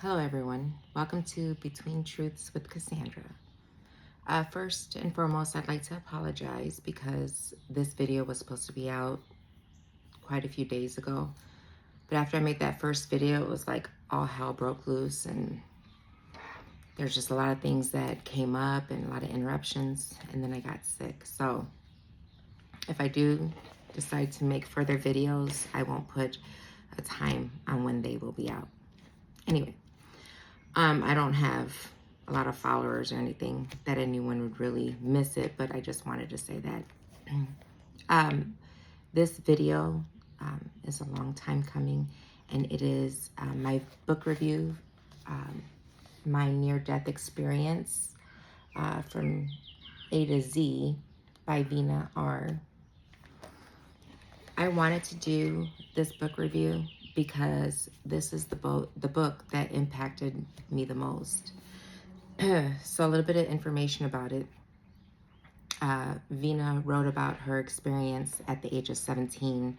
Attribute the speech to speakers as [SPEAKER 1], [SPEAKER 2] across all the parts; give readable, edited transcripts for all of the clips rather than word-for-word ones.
[SPEAKER 1] Hello, everyone. Welcome to Between Truths with Cassandra. First and foremost, I'd like to apologize because this video was supposed to be out quite a few days ago. But after I made that first video, it was like all hell broke loose, and there's just a lot of things that came up and a lot of interruptions, and then I got sick. So if I do decide to make further videos, I won't put a time on when they will be out. Anyway. I don't have a lot of followers or anything that anyone would really miss it, but I just wanted to say that. This video is a long time coming, and it is my book review, my near-death experience from A to Z by Venia R. I wanted to do this book review because this is the book that impacted me the most. So a little bit of information about it. Venia wrote about her experience at the age of 17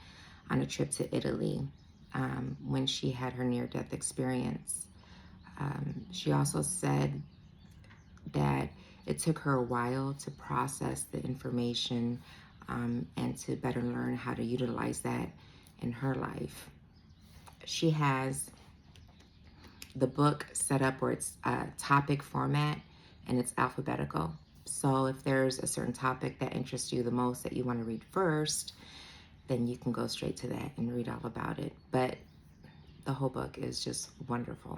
[SPEAKER 1] on a trip to Italy when she had her near-death experience. She also said that it took her a while to process the information and to better learn how to utilize that in her life. She has the book set up where it's a topic format and it's alphabetical. So if there's a certain topic that interests you the most that you want to read first, then you can go straight to that and read all about it. But the whole book is just wonderful.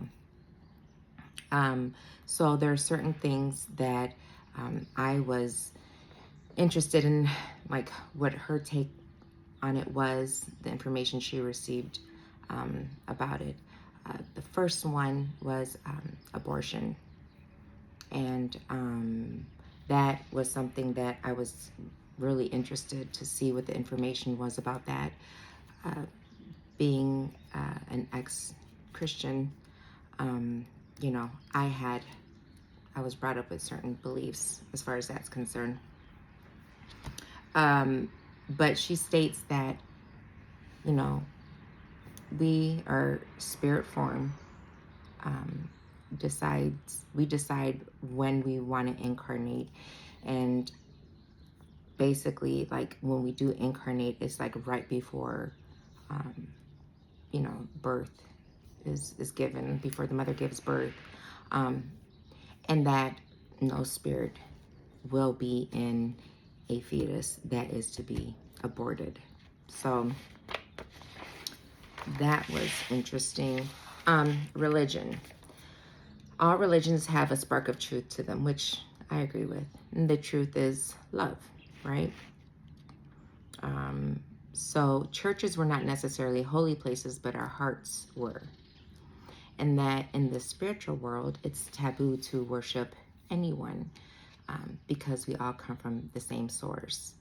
[SPEAKER 1] So there are certain things that I was interested in, like what her take on it was, the information she received about it. The first one was abortion, and that was something that I was really interested to see what the information was about that. Being an ex-Christian, you know, I was brought up with certain beliefs as far as that's concerned. But she states that, you know, we are spirit form. We decide when we want to incarnate, and basically, like when we do incarnate, it's like right before, you know, birth is given, before the mother gives birth, and that no spirit will be in a fetus that is to be aborted. So that was interesting. Religion. All religions have a spark of truth to them, which I agree with. And the truth is love, right? So churches were not necessarily holy places, but our hearts were. And that in the spiritual world, it's taboo to worship anyone because we all come from the same source.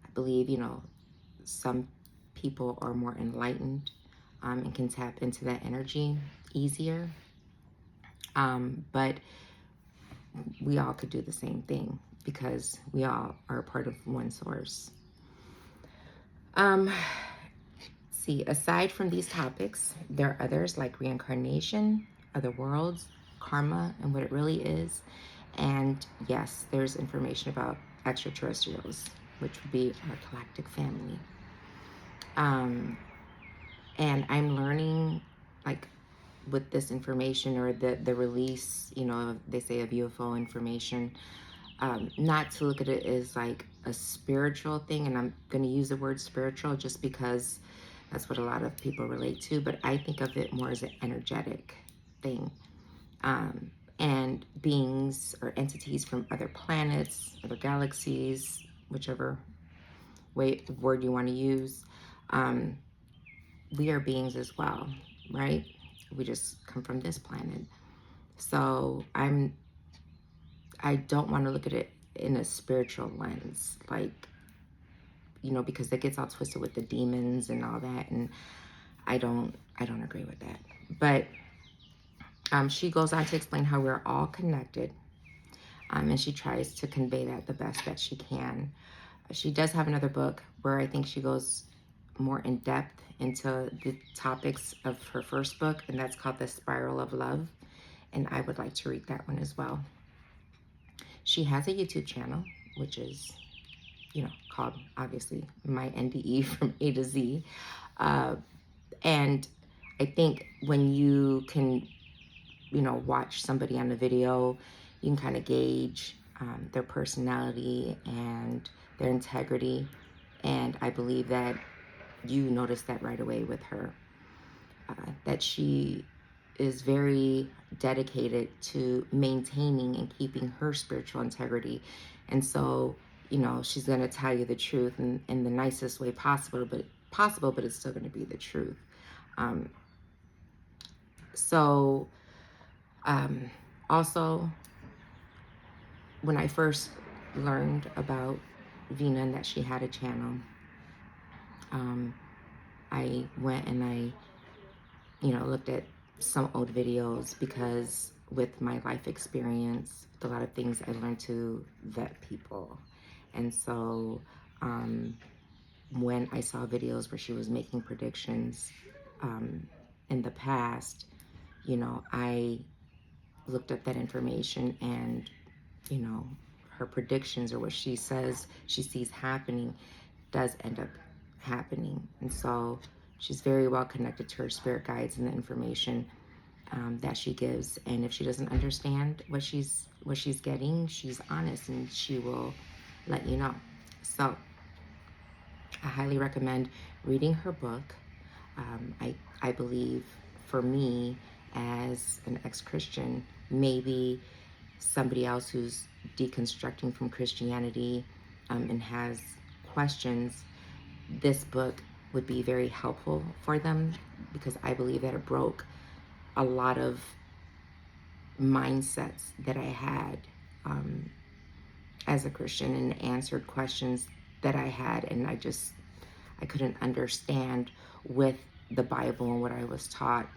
[SPEAKER 1] I believe, you know, some people are more enlightened and can tap into that energy easier. But we all could do the same thing because we all are a part of one source. See, aside from these topics, there are others like reincarnation, other worlds, karma, and what it really is. And yes, there's information about extraterrestrials, which would be our galactic family. And I'm learning, like, with this information or the release, you know, they say of UFO information, not to look at it as like a spiritual thing. And I'm going to use the word spiritual just because that's what a lot of people relate to. But I think of it more as an energetic thing. And beings or entities from other planets, other galaxies, whichever word you want to use, we are beings as well, right? We just come from this planet. So I don't want to look at it in a spiritual lens, like, you know, because it gets all twisted with the demons and all that, and I don't agree with that. But she goes on to explain how we're all connected, and she tries to convey that the best that she can. She does have another book where I think she goes more in depth into the topics of her first book, and that's called The Spiral of Love. and I would like to read that one as well. She has a YouTube channel, which is, called obviously My NDE from A to Z. And I think when you can, watch somebody on the video, you can kind of gauge their personality and their integrity. And I believe that you noticed that right away with her, that she is very dedicated to maintaining and keeping her spiritual integrity. And so, she's going to tell you the truth in the nicest way possible, but it's still going to be the truth. Um, so, also, when I first learned about Venia and that she had a channel, I went and I looked at some old videos, because with my life experience, a lot of things I learned to vet people. And so when I saw videos where she was making predictions in the past, I looked up that information, and, her predictions, or what she says she sees happening, does end up happening. And so she's very well connected to her spirit guides and the information that she gives. And if she doesn't understand what she's getting, she's honest and she will let you know. So I highly recommend reading her book. I believe, for me, as an ex-Christian, maybe somebody else who's deconstructing from Christianity and has questions, this book would be very helpful for them, because I believe that it broke a lot of mindsets that I had as a Christian, and answered questions that I had, and I couldn't understand with the Bible and what I was taught,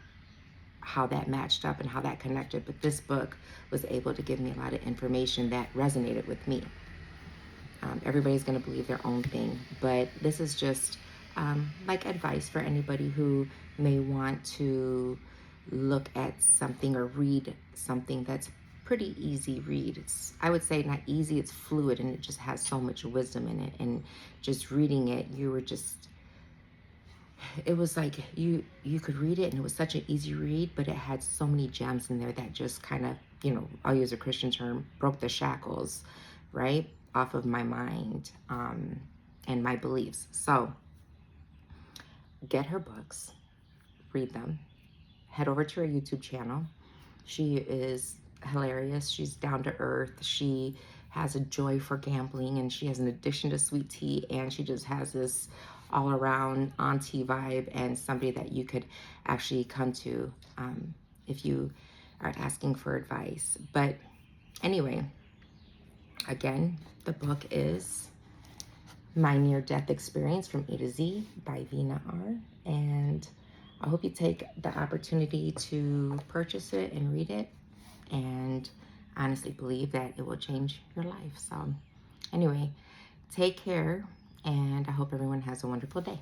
[SPEAKER 1] how that matched up and how that connected. But this book was able to give me a lot of information that resonated with me. Everybody's going to believe their own thing, but this is just like advice for anybody who may want to look at something or read something that's pretty easy read. I would say not easy, it's fluid, and it just has so much wisdom in it. And just reading it, it was like you could read it, and it was such an easy read, but it had so many gems in there that just kind of, I'll use a Christian term, broke the shackles, right, off of my mind and my beliefs. So get her books, read them, head over to her YouTube channel. She is hilarious. She's down to earth. She has a joy for gambling, and she has an addiction to sweet tea, and she just has this all around auntie vibe, and somebody that you could actually come to if you are asking for advice. But anyway, again, the book is My Near-Death Experience from A to Z by Venia R. And I hope you take the opportunity to purchase it and read it, and honestly believe that it will change your life. So anyway, take care, and I hope everyone has a wonderful day.